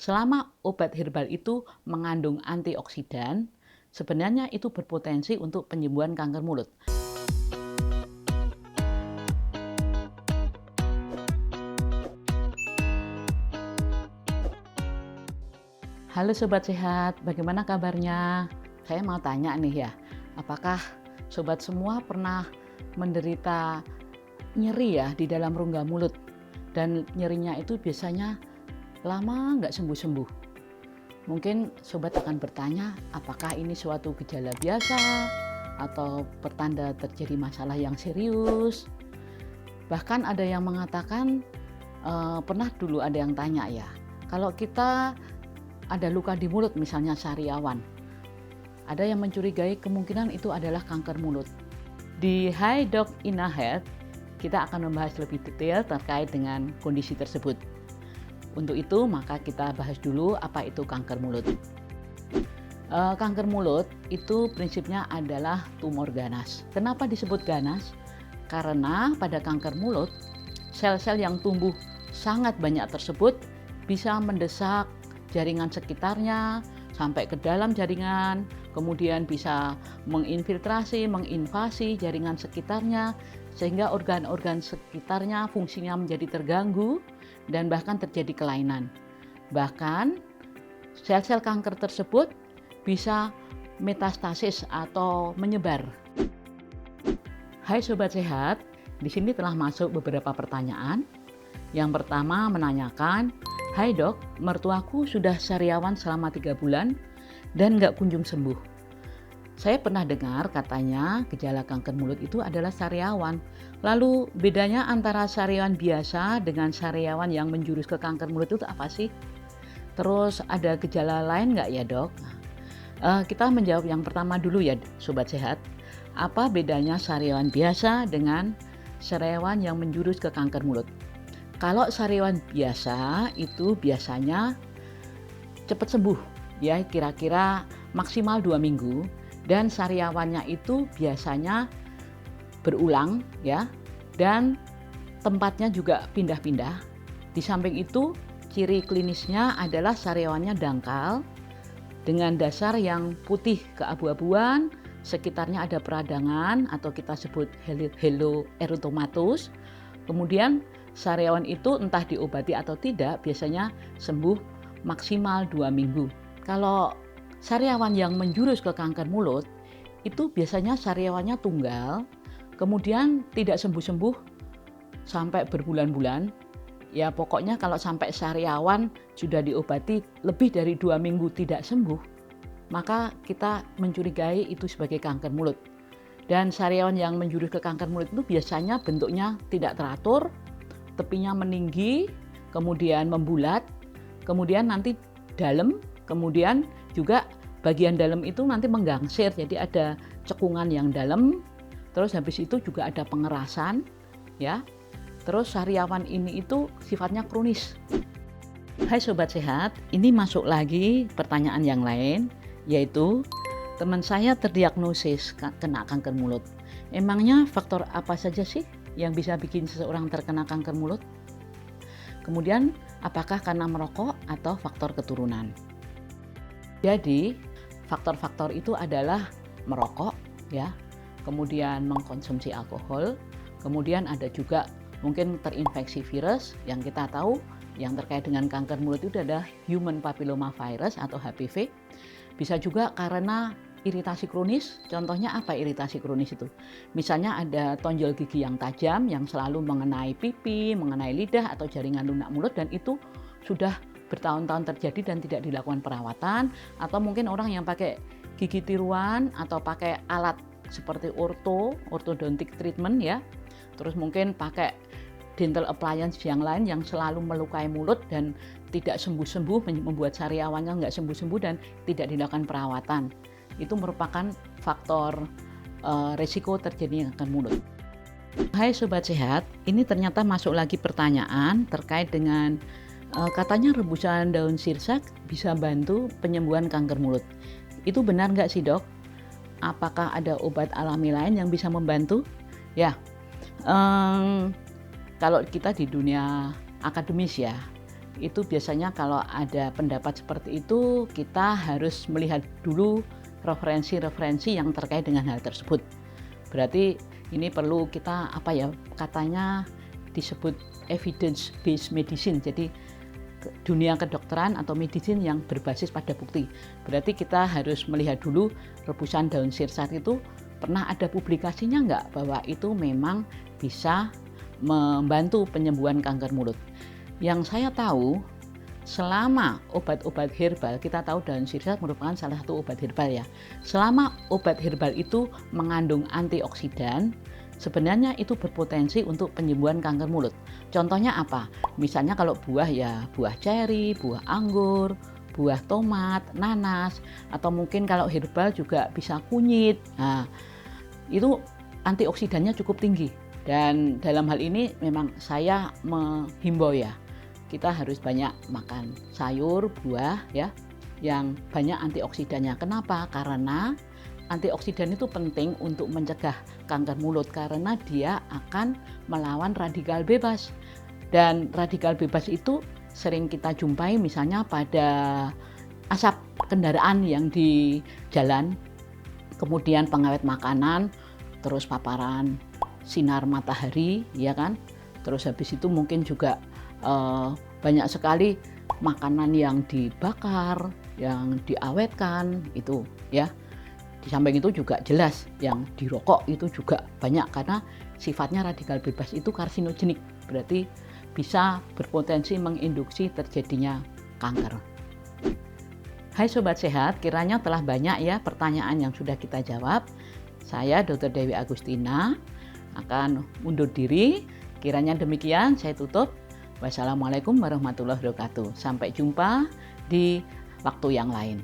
Selama obat herbal itu mengandung antioksidan, sebenarnya itu berpotensi untuk penyembuhan kanker mulut. Halo Sobat Sehat, bagaimana kabarnya? Saya mau tanya nih ya, apakah Sobat semua pernah menderita nyeri ya di dalam rongga mulut? Dan nyerinya itu biasanya lama nggak sembuh-sembuh. Mungkin Sobat akan bertanya, apakah ini suatu gejala biasa atau pertanda terjadi masalah yang serius? Bahkan ada yang mengatakan, pernah dulu ada yang tanya ya, kalau kita ada luka di mulut misalnya sariawan, ada yang mencurigai kemungkinan itu adalah kanker mulut. Di Hi Doc Ina Health, kita akan membahas lebih detail terkait dengan kondisi tersebut. Untuk itu, maka kita bahas dulu apa itu kanker mulut. Kanker mulut itu prinsipnya adalah tumor ganas. Kenapa disebut ganas? Karena pada kanker mulut, sel-sel yang tumbuh sangat banyak tersebut bisa mendesak jaringan sekitarnya sampai ke dalam jaringan, kemudian bisa menginfiltrasi, menginvasi jaringan sekitarnya, sehingga organ-organ sekitarnya fungsinya menjadi terganggu dan bahkan terjadi kelainan. Bahkan sel-sel kanker tersebut bisa metastasis atau menyebar. Hai Sobat Sehat, di sini telah masuk beberapa pertanyaan. Yang pertama menanyakan, "Hai dok, mertuaku sudah sariawan selama 3 bulan dan nggak kunjung sembuh. Saya pernah dengar katanya gejala kanker mulut itu adalah sariawan. Lalu bedanya antara sariawan biasa dengan sariawan yang menjurus ke kanker mulut itu apa sih? Terus ada gejala lain nggak ya dok?" Kita menjawab yang pertama dulu ya Sobat Sehat. Apa bedanya sariawan biasa dengan sariawan yang menjurus ke kanker mulut? Kalau sariawan biasa itu biasanya cepat sembuh ya, kira-kira maksimal 2 minggu, dan sariawannya itu biasanya berulang ya, dan tempatnya juga pindah-pindah. Di samping itu ciri klinisnya adalah sariawannya dangkal dengan dasar yang putih keabu-abuan, sekitarnya ada peradangan atau kita sebut haloerythematus. Kemudian sariawan itu entah diobati atau tidak biasanya sembuh maksimal 2 minggu. Kalau sariawan yang menjurus ke kanker mulut itu biasanya sariawannya tunggal, kemudian tidak sembuh-sembuh sampai berbulan-bulan. Ya pokoknya kalau sampai sariawan sudah diobati lebih dari 2 minggu tidak sembuh, maka kita mencurigai itu sebagai kanker mulut. Dan sariawan yang menjurus ke kanker mulut itu biasanya bentuknya tidak teratur, tepinya meninggi, kemudian membulat, kemudian nanti dalam, kemudian juga bagian dalam itu nanti menggangsir, jadi ada cekungan yang dalam, terus habis itu juga ada pengerasan, ya. Terus sariawan ini itu sifatnya kronis. Hai Sobat Sehat, ini masuk lagi pertanyaan yang lain, yaitu teman saya terdiagnosis kena kanker mulut. Emangnya faktor apa saja sih yang bisa bikin seseorang terkena kanker mulut? Kemudian, apakah karena merokok atau faktor keturunan? Jadi, faktor-faktor itu adalah merokok, ya, kemudian mengkonsumsi alkohol, kemudian ada juga mungkin terinfeksi virus yang kita tahu yang terkait dengan kanker mulut itu adalah human papilloma virus atau HPV. Bisa juga karena iritasi kronis. Contohnya apa iritasi kronis itu? Misalnya ada tonjol gigi yang tajam yang selalu mengenai pipi, mengenai lidah atau jaringan lunak mulut, dan itu sudah bertahun-tahun terjadi dan tidak dilakukan perawatan. Atau mungkin orang yang pakai gigi tiruan atau pakai alat seperti ortodontic treatment ya. Terus mungkin pakai dental appliance yang lain yang selalu melukai mulut dan tidak sembuh-sembuh, membuat sariawannya nggak sembuh-sembuh dan tidak dilakukan perawatan. Itu merupakan faktor resiko terjadinya kanker mulut. Hai Sobat Sehat, ini ternyata masuk lagi pertanyaan terkait dengan katanya rebusan daun sirsak bisa bantu penyembuhan kanker mulut. Itu benar nggak sih dok? Apakah ada obat alami lain yang bisa membantu? Ya, kalau kita di dunia akademis ya, itu biasanya kalau ada pendapat seperti itu, kita harus melihat dulu referensi-referensi yang terkait dengan hal tersebut. Berarti ini perlu kita katanya disebut evidence based medicine. Jadi dunia kedokteran atau medicine yang berbasis pada bukti. Berarti kita harus melihat dulu rebusan daun sirsat itu pernah ada publikasinya enggak bahwa itu memang bisa membantu penyembuhan kanker mulut. Yang saya tahu, selama obat-obat herbal, kita tahu daun sirsat merupakan salah satu obat herbal ya. Selama obat herbal itu mengandung antioksidan, sebenarnya itu berpotensi untuk penyembuhan kanker mulut. Contohnya apa? Misalnya kalau buah ya buah ceri, buah anggur, buah tomat, nanas, atau mungkin kalau herbal juga bisa kunyit. Nah, itu antioksidannya cukup tinggi. Dan dalam hal ini memang saya menghimbau ya, kita harus banyak makan sayur, buah ya, yang banyak antioksidannya. Kenapa? Karena antioksidan itu penting untuk mencegah kanker mulut karena dia akan melawan radikal bebas. Dan radikal bebas itu sering kita jumpai misalnya pada asap kendaraan yang di jalan, kemudian pengawet makanan, terus paparan sinar matahari, ya kan? Terus habis itu mungkin juga banyak sekali makanan yang dibakar, yang diawetkan itu ya. Di samping itu juga jelas yang dirokok itu juga banyak karena sifatnya radikal bebas itu karsinogenik, berarti bisa berpotensi menginduksi terjadinya kanker. Hai Sobat Sehat, kiranya telah banyak ya pertanyaan yang sudah kita jawab. Saya Dr. Dewi Agustina akan undur diri. Kiranya demikian, saya tutup. Wassalamualaikum warahmatullahi wabarakatuh. Sampai jumpa di waktu yang lain.